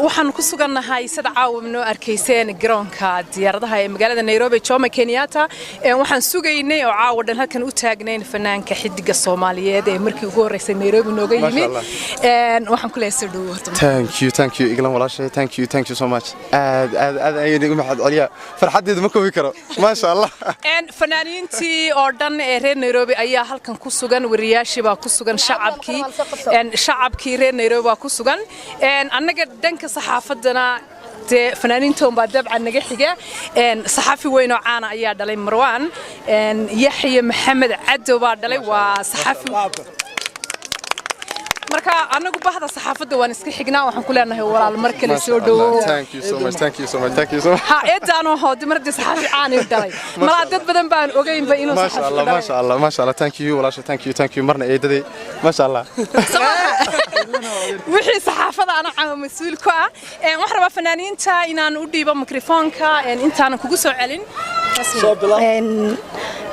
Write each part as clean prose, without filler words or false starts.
waxaan ku sugannahay sida caawimno arkayseen garoonka diyaaradaha ee magaalada Nairobi Jomo Kenyatta waxaan sugaynay oo caawa dhan halkan u taagnayn fanaanka xidiga Soomaaliyeed ee markii ugu horeysay Nairobi nooga yimid waxaan ku leeyahay dhaw thank you iglan walaashay thank you so much aad ayay maxad caliya farxadeedu ma koobi karo ma sha Allah fanaaniintii oo dhan ee reer Nairobi ayaa halkan ku sugan wariyaashii baa ku sugan shacabkii reer Nairobi baa ku sugan annaga danka saxaafadana fanaaniintoon baa dabcan naga xiga saxafi weyn oo caan ayaa dhalay Marwan Yaxya Maxamed Caddo baa dhalay waa saxafi marka anagu bahda saxaafadda waan iska xignaa waxaan ku leenahay walaal mar kale soo dhawo thank you so much ha eedano hoodi mardi saxafi caan ay dhalay mala dad badan baan ogeynba inuu saxafi ma sha Allah thank you walaashay thank you marna eedaday ma sha Allah wixii saxaafada ana caan mas'uul ku ah wax raba fanaaniinta inaan u dhiibo mikrofoonka intaan kugu soo celin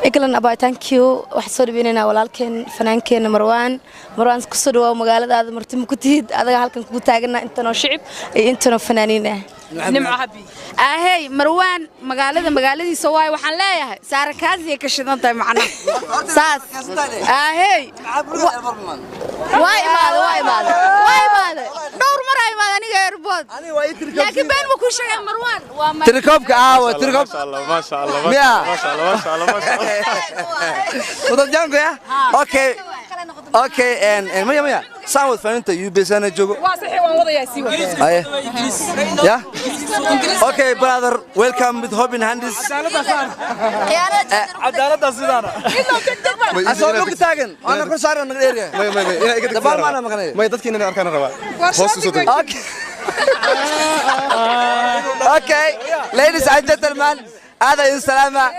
iglan abaa thank you wax soo dhaweynayna walaalkeen fanaankeen Marwan ku soo dhaw magaaladaada marti ma ku tihid adaga halkan kugu taagana intana shicib iyo intana fanaaniin ah nimco habi ahey Marwan magaaladiisa waay waxaan leeyahay saarkaasi ka shidantahay macna saas ahey waay maad dhowr mar ay maad aniga airport laakiin been ma ku sheegay Marwan waa tirikoobka tirikoob ma sha Allah wada jango ya okay maya saamad faninta UBSana joogo waa saxiix waan wadayaa si wada yeah okay brother welcome with Hobin Handis cadaalada sidana asoo lug taagan ana ku saaran area dabal maana maqnay may dadkiina inay arkaan rabaa hoos u soo tag okay ladies and gentlemen هذا السلامة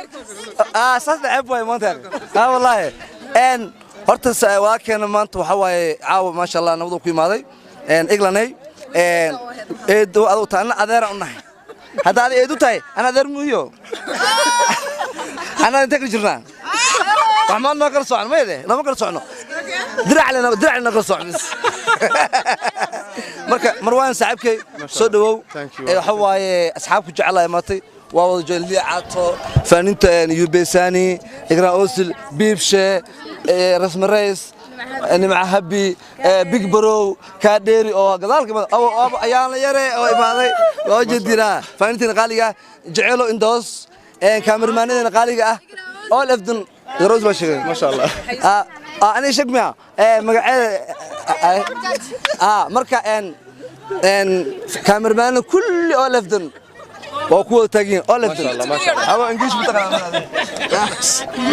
صدق عبوي مونتر والله ان هرت واكن مانت وحواي عاو ما شاء الله نبض كوي ماضي ان اغلاني ان ادو ادو تانا ادير ونحي هذا ادو تاي انا ادير مويو انا انت جرنا رحمن ما كل صعن ما يده ما كل صعنو درع لنا كل صعن marka Marwan saaxibkay soo dhawow waxa waaye asxaabku jecelahay maatay waa jeli caato faaninta UBSani igra osil bibshe rasmareys nimca habi big bro ka dheeri oo gadaalka ayaan la yare oo imaaday oo jeedina faaninta qaaliga jecelo indoos cameramanada qaaliga ah all of them garoos ba sheegay ma sha Allah أنا شجمع مقعد مركا إن كاميرمان كل أولفدن وقوة تاجين أولفدن ما شاء الله هو إنجليش بتقرأ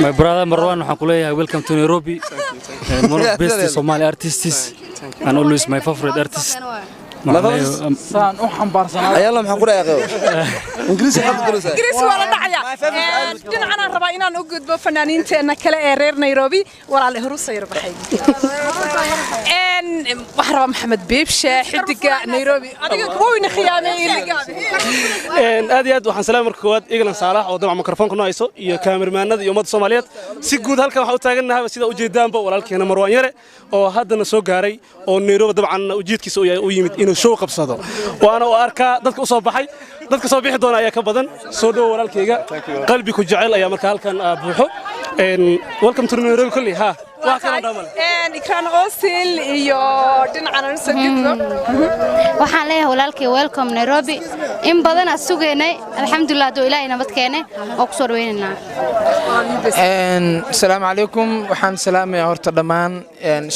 My brother Marwan Hakulaya welcome to Nairobi one of the best Somali artists and always my favorite artist سان وحنبارسنا يلا محقول يا أخي إنجليزي حد كلوسه إنجليزي ولا دعية دين أنا ربعنا نوجد بفنانين تنا كلا إيرير نيروبي ولا الهروس يربحي إن بحر محمد بيبشة حدقة نيروبي أديك كوين خيامي اللي قاعد إن أدياد وحن سلام مركوات إجلنا صالح وضمع ميكروفون كنا يسو يا كاميرمان هذا يوم الصوماليات سجود هالك وحوتاجنا بس إذا وجدان بقى ولا كنا مروان يرى أو هذا نسوق جاري أو نيروبي طبعا وجد كيسو ويمت إنه شو قبصده وأنا وأركا ضدك أصبحي ضدك صبيح دون أيها كبدن سودو ولا الكيجا قلبي كجعل أيام كهال كان بوحو إن welcome to Nairobi كلي ها واحد دامل إن كان أوصل يودين عنا نسجد waxaan leeyahay walaalkay welcome Nairobi in badan asugeynay alxamdulillah doo ilaahayna badkeenay oo ku soo dhaweynaa السلام عليكم waxaan salaamayaa horta dhamaan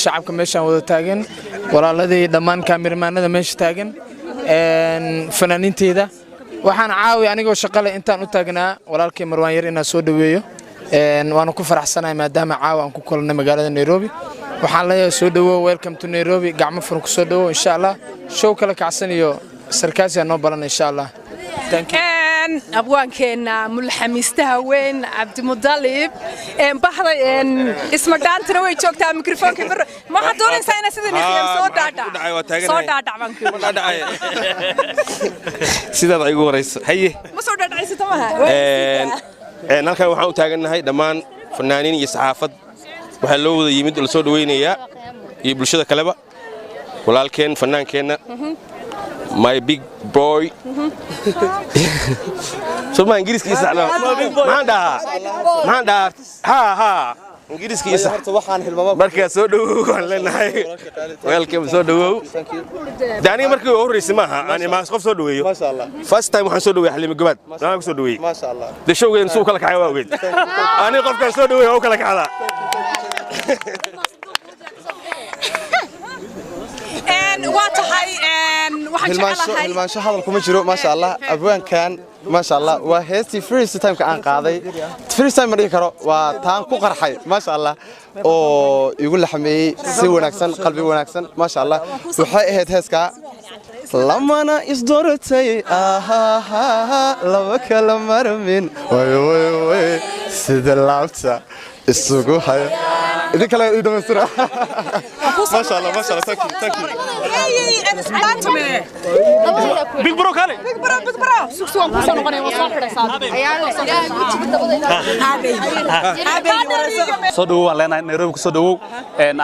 shacabka meeshan wada taagan walaaladii dhamaan kaamirmaanada meesha taagan fanaaniinteeda waxaan caawi anigoo shaqale intaan u taagnaa walaalkay Marwan yar inaan soo dhaweeyo waan ku faraxsanahay maadaama caawa aan ku kulnay magaalada Nairobi waxaan leeyahay soo dhawow welcome to Nairobi gacmo furan ku soo dhawow insha Allah show kala kacsan iyo sarkaasi noo balan insha Allah thank you أبوانكنا ملحميستها وين عبد المطلب بحر اسمه دانتنا ويشوك تاع ميكروفون كبر ما حدون إنسان سيدنا خيام صوت داع سيدا ضيقو رئيس هيه ما صوت داع عيسى تماها نالك وحنا تاجنا هاي دمان فنانين يسحافد وحلو يمد الصوت وين يا يبلشوا كلبا ولكن فنان كنا my big boy soma ingiriiskiisa maxaan dhahaa ha ingiriiskiisa markaa soo dhawow waan leenahay welcome soo dhawow daaniga markii ugu horeysay maaha aan imaas qof soo dhaweeyo first time waxaan soo dhaweeyay Xaliimo Gabaad waxaan ku soo dhaweeyay ma sha Allah de showgeen soo kala kacay waa weyd aniga qofkan soo dhaweeyay oo kala kacada واتحي hilmaansho hadal kuma jiro ma sha Allah abwaankan ma sha Allah waa heestii first time ka aan qaaday first time ma dhihi karo waa taan ku qarxay ma sha Allah oo igu laxmeeyay si wanaagsan qalbi wanaagsan ma sha Allah waxay ahayd heeska lamana isdooratay laba kala marmin way sida laabta isugu hayo idin kale idin dhameystira ما شاء الله thank you big bro kale سوق كوسو نقني وصو خديسان soo dhawow waan leenahay Nairobi ku soo dhawow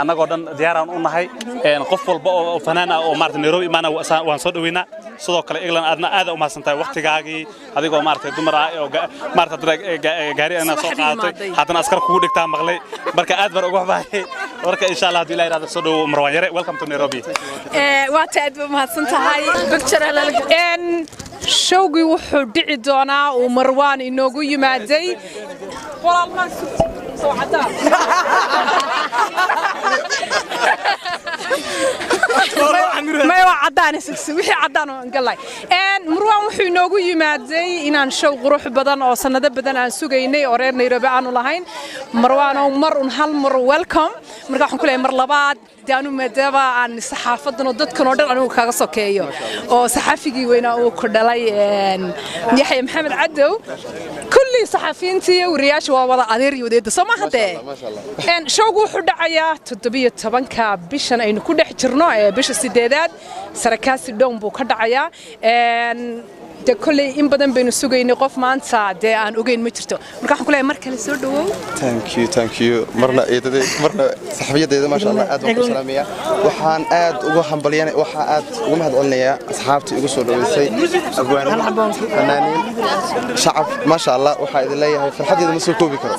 annagoo dhan diyaaraan u nahay qof walba oo fanaan ah oo maartay Nairobi imaana waan soo dhaweynaa sidoo kale England aadna aad u mahadsantahay waqtigaagii adigoo maartay dumar ah oo maartay gaari ana soo qaadatay haddana askar kugu dhigtaa maqlay marka aad bar ugu baxay marka insha Allah hadii Ilaahay raado soo dhawow Marwan Yare welcome to Nairobi waa taad mahadsantahay picture showgii wuxuu dhici doonaa oo Marwan inoogu yimaaday walaalman soo cadaan ما يوعدان سكسي وحي عدان قالي مروان وحي نوغو يمادي إنان شو قروح بدن أو سنة بدن أن سوغيني أو رير نيروبي عنو لهين مروان ومر هالمر ويلكم مرقا حن كلي مرلبات دانو مدابا عن صحافتنا ضد كنودر أنو كاغسو كيو أو صحافيجي وينا أو كردلاي يحيى محمد عدو كل صحافينتي ورياش ووضع أدير يوديد سما هدي إن شو قروح دعيا تدبي تبانكا بيشان أي نكون حجرنا بيش السدادات سركاس الدوم بوكدعيا de kulay in badan baynu sugaynay qof maanta de aan ogeyn ma jirto marka waxaan kulay mar kale soo dhawow thank you marna eedaday marna saxafiyadeeda ma sha Allah aad ugu salaamaya waxaan aad ugu hambaliyay waxa aad ugu mahadcelinayaa asxaabtii igu soo dhaweysay abwaan fanaaniin shacab ma sha Allah waxa idin leeyahay farxadeeda ma soo koobi karo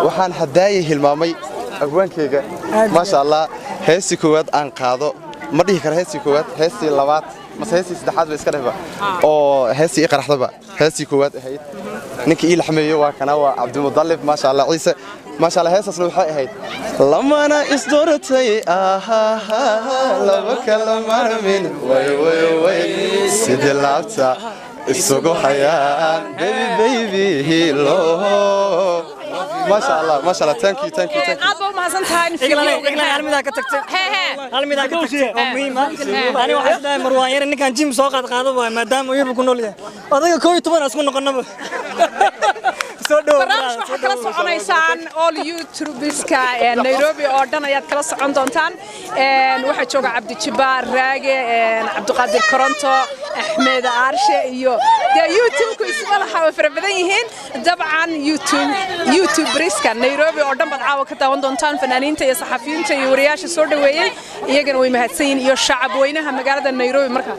waxaan hadaayay hilmaamay abwaankeyga ma sha Allah heesi koowaad aan qaado ma dhihi karo heesi koowaad heesi labaad mas heesi saddexaad bay iska dhahba oo heesi qaraxdaba heesi koowaad ahayd ninkii ila xameeyo waa kana waa Abdul Mudallib ma sha Allah ciise ma sha Allah heesasna waxay ahayd lamana isdooratay laba kala marmin way sida laabta isugu hayaan baby hello ما شاء الله thank you أبو ما زنتين في هل مذاك تكتب هل مذاك تكتب مهمة أنا واحد مروان يرى إن كان جيم سوق قاعد ما دام يربو كنول ده هذا كوي تبغى أسمع نقنبه برنامج waxaa kala soconaysaan all YouTubeska Nairobi oo dhan ayaad kala socon doontaan waxa jooga Cabdi Jibaar Raage Cabdiqaadir Koronto Axmed Aarshe iyo YouTube-ku isma laha fara badan yihiin dabcan YouTube briska Nairobi oo dhan baad caawa ka daawan doontaan fanaaniinta iyo saxafiyiinta iyo wariyaasha soo dhaweeyay iyagana way mahadsan yihiin iyo shacab weynaha magaalada Nairobi markaa